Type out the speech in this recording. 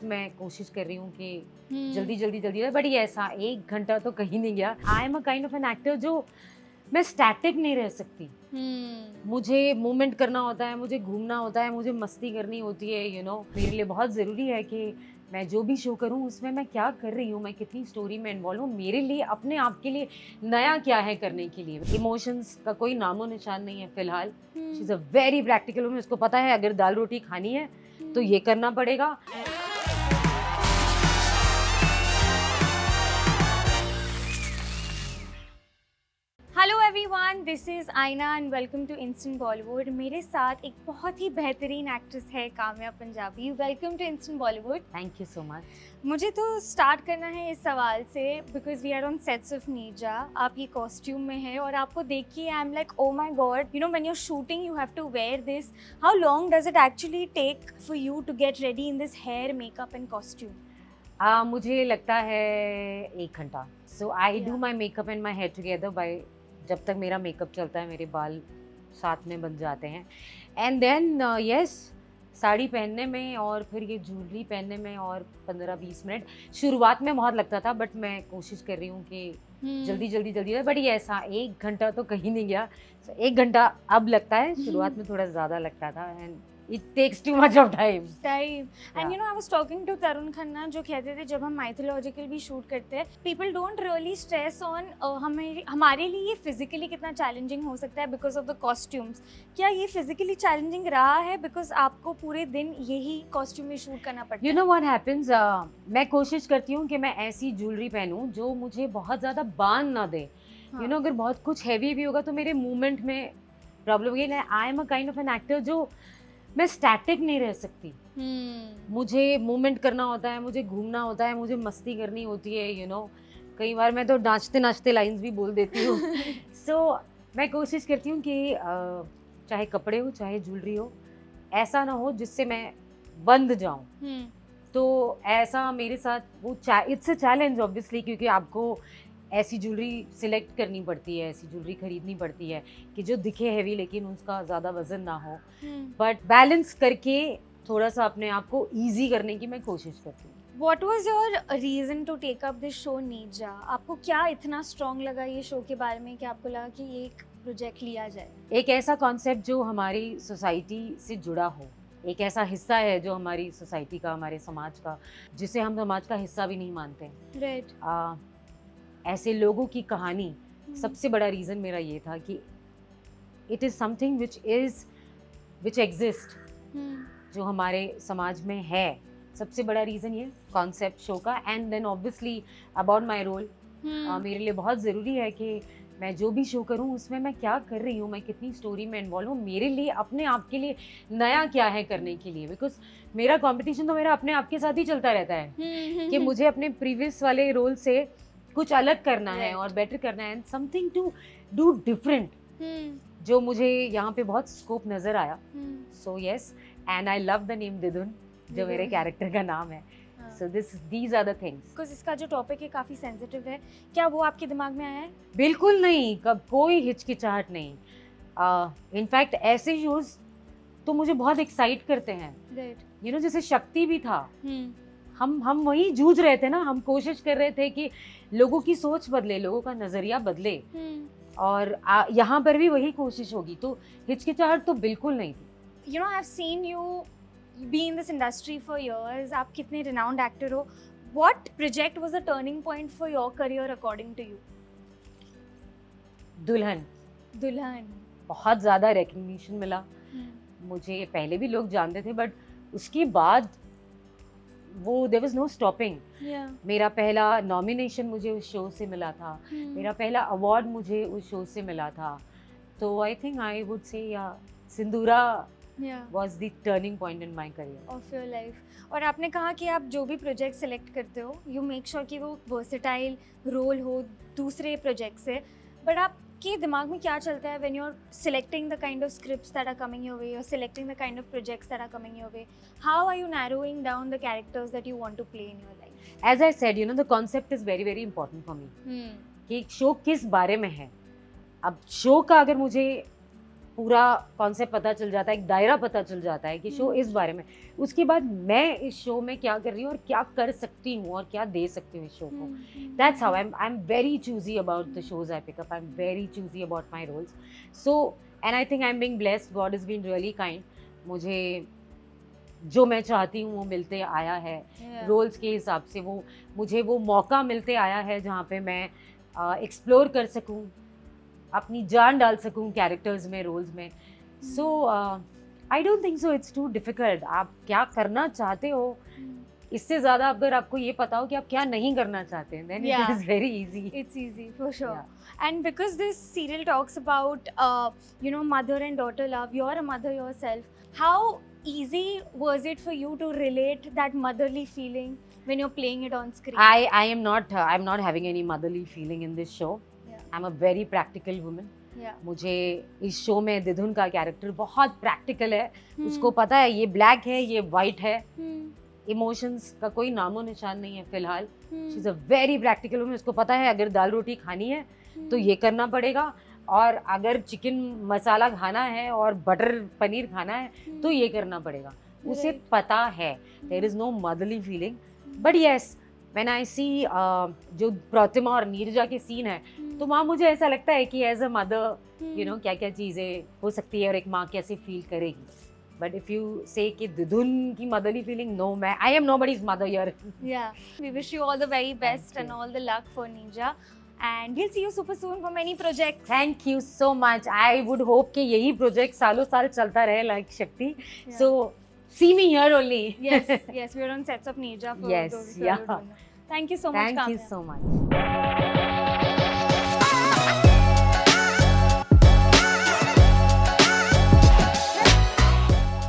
मैं कोशिश कर रही हूँ कि जल्दी बट ये ऐसा 1 घंटा तो कहीं नहीं गया। I am a kind of an actor जो मैं स्टैटिक नहीं रह सकती। मुझे मूवमेंट करना होता है, मुझे घूमना होता है, मुझे मस्ती करनी होती है, मेरे लिए बहुत ज़रूरी है कि मैं जो भी शो करूं उसमें मैं क्या कर रही हूँ, मैं कितनी स्टोरी में इन्वॉल्व हूँ, मेरे लिए अपने आप के लिए नया क्या है करने के लिए। इमोशंस का कोई नामो निशान नहीं है फिलहाल। She is a very practical woman. उसको पता है अगर दाल रोटी खानी है तो ये करना पड़ेगा। Hello everyone, this is Aayna and welcome to Instant Bollywood. मेरे साथ एक बहुत ही बेहतरीन एक्ट्रेस है Kamya Punjabi. Welcome to Instant Bollywood. Thank you so much. मुझे तो स्टार्ट करना है इस सवाल से because we are on sets of Neeja. आप ये कॉस्ट्यूम में है और आपको देख के I am like oh my God, you know when you are shooting you have to wear this. How long does it actually take for you to get ready in this hair makeup and costume? मुझे लगता है 1 घंटा। So I do my makeup and my hair together by, जब तक मेरा makeup चलता है मेरे बाल साथ में बन जाते हैं। एंड देन यस, साड़ी पहनने में और फिर ये ज्वेलरी पहनने में और 15-20 मिनट शुरुआत में बहुत लगता था, बट मैं कोशिश कर रही हूँ कि जल्दी बट ये ऐसा 1 घंटा तो कहीं नहीं गया। 1 घंटा अब लगता है, शुरुआत में थोड़ा ज़्यादा लगता था and it takes too much of time. And you know I was talking to Tarun Khanna जो कहते थे जब हम माइथोलॉजिकल भी शूट करते हैं people don't really stress on हमारे लिए ये फिजिकली कितना चैलेंजिंग हो सकता है बिकॉज ऑफ द कॉस्ट्यूम्स। क्या ये फिजिकली चैलेंजिंग रहा है बिकॉज आपको पूरे दिन यही कॉस्ट्यूम में शूट करना पड़ता है? यू नो व्हाट हैपेंस, मैं कोशिश करती हूँ कि मैं ऐसी ज्वेलरी पहनूं जो मुझे बहुत ज़्यादा बांध ना दे। यू नो अगर बहुत कुछ हैवी भी होगा तो मेरे मूवमेंट में प्रॉब्लम होगी। I am a kind of an actor जो मैं स्टैटिक नहीं रह सकती। मुझे मूवमेंट करना होता है, मुझे घूमना होता है, मुझे मस्ती करनी होती है। कई बार मैं तो नाचते नाचते लाइंस भी बोल देती हूँ। सो मैं कोशिश करती हूँ कि चाहे कपड़े हो चाहे ज्वेलरी हो, ऐसा ना हो जिससे मैं बंद जाऊँ। तो ऐसा मेरे साथ वो इट्स अ चैलेंज ऑब्वियसली, क्योंकि आपको ऐसी ज्वेलरी सिलेक्ट करनी पड़ती है, ऐसी ज्वेलरी खरीदनी पड़ती है कि जो दिखे हैवी लेकिन उसका ज़्यादा वजन ना हो। बट बैलेंस करके थोड़ा सा अपने आप को ईजी करने की मैं कोशिश करती हूँ। What was your reason to take up this show नीजा? आपको क्या इतना स्ट्रॉन्ग लगा ये शो के बारे में कि आपको लगा कि ये एक प्रोजेक्ट लिया जाए? एक ऐसा कॉन्सेप्ट जो हमारी सोसाइटी से जुड़ा हो, एक ऐसा हिस्सा है जो हमारी सोसाइटी का, हमारे समाज का, जिसे हम समाज का हिस्सा भी नहीं मानते। राइट। ऐसे लोगों की कहानी, सबसे बड़ा रीज़न मेरा ये था कि it is something which exist, जो हमारे समाज में है। सबसे बड़ा रीज़न ये कॉन्सेप्ट शो का। And then obviously about my role, मेरे लिए बहुत ज़रूरी है कि मैं जो भी शो करूं उसमें मैं क्या कर रही हूं, मैं कितनी स्टोरी में इन्वॉल्व हूं, मेरे लिए अपने आप के लिए नया क्या है करने के लिए। बिकॉज मेरा कंपटीशन तो मेरा अपने आप के साथ ही चलता रहता है कि मुझे अपने प्रीवियस वाले रोल से कुछ अलग करना है और बेटर करना है, and something to do different, जो मुझे यहाँ पे बहुत स्कोप नज़र आया। So yes, and I love the name Didun, जो मेरे कैरेक्टर का नाम है। So these are the things. Because इसका जो टॉपिक है काफ़ी सेंसिटिव है, क्या वो आपके दिमाग में आया है? बिल्कुल नहीं, कब कोई हिचकिचाहट नहीं। इनफैक्ट ऐसे शोज तो मुझे बहुत एक्साइट करते हैं। राइट। यू नो जैसे शक्ति भी था, हम वही जूझ रहे थे ना, हम कोशिश कर रहे थे कि लोगों की सोच बदले, लोगों का नजरिया बदले, और यहाँ पर भी वही कोशिश होगी। तो हिचकिचाहट तो बिल्कुल नहीं थी। You know I have seen you be in this industry for years. आप कितने रिनाउंड एक्टर हो। What project was the turning point for your career according to you? दुल्हन बहुत ज़्यादा रिकग्निशन मिला मुझे। पहले भी लोग जानते थे, बट उसके बाद वो देयर वाज नो स्टॉपिंग। मेरा पहला नॉमिनेशन मुझे उस शो से मिला था, मेरा पहला अवार्ड मुझे उस शो से मिला था। तो I think I would say या सिंदूरा was the turning point in my career of your life. और आपने कहा कि आप जो भी प्रोजेक्ट सेलेक्ट करते हो यू मेक श्योर कि वो वर्सेटाइल रोल हो दूसरे प्रोजेक्ट से। बट आपके दिमाग में क्या चलता है when you're selecting the kind of scripts that are coming your way or selecting the kind of projects that are coming your way? How are you narrowing down the characters that you want to play in your life? As I said, you know, the concept is very very important for me. कि show किस बारे में है। अब show का अगर मुझे पूरा कॉन्सेप्ट पता चल जाता है, एक दायरा पता चल जाता है कि शो इस बारे में, उसके बाद मैं इस शो में क्या कर रही हूँ और क्या कर सकती हूँ और क्या दे सकती हूँ इस शो को. That's how I'm very choosy about the shows I pick up. I'm very choosy about my roles. So, and I think I'm being blessed. God has been really kind. मुझे जो मैं चाहती हूँ वो मिलते आया है रोल्स के हिसाब से. वो मुझे वो मौका मिलते आया है जहाँ पे मैं एक्सप्लोर कर सकूँ, अपनी जान डाल सकूँ कैरेक्टर्स में, रोल्स में. So I don't think so it's too difficult. आप क्या करना चाहते हो, इससे ज़्यादा अगर आपको ये पता हो कि आप क्या नहीं करना चाहते हैं, then it is very easy. It's easy for sure. Yeah. And because this serial talks about mother and daughter love, you're a mother yourself. How easy was it for you to relate that motherly feeling when you're playing it on screen? I'm not having any motherly feeling in this show. Yeah. I'm a very practical woman. Yeah. मुझे इस show में दिधुन का character बहुत practical है. उसको पता है ये ब्लैक है, ये वाइट है. इमोशंस का कोई नामो निशान नहीं है फिलहाल. She is a very practical woman. उसको पता है अगर दाल रोटी खानी है तो ये करना पड़ेगा, और अगर चिकन मसाला खाना है और बटर पनीर खाना है तो ये करना पड़ेगा. उसे पता है. There is no motherly feeling. But yes, when I see जो प्रतिमा और नीरजा के सीन है, तो वहाँ मुझे ऐसा लगता है कि as a mother you know क्या क्या चीज़ें हो सकती है और एक माँ कैसे फील करेगी. बट इफ यू से कि दिधुन की मदरली फीलिंग, नो, मैं I am nobody's mother here. Yeah, we wish you all the very best Thank and you. all the luck for Ninja. And we'll see you super soon for many projects. Thank you so much. I would hope कि यही project सालों साल चलता रहे like शक्ति. सो see me here only. Yes, yes, we're on sets of Ninja for Yes, those who yeah. don't know. Thank you so much, Thank you Kamya. so much.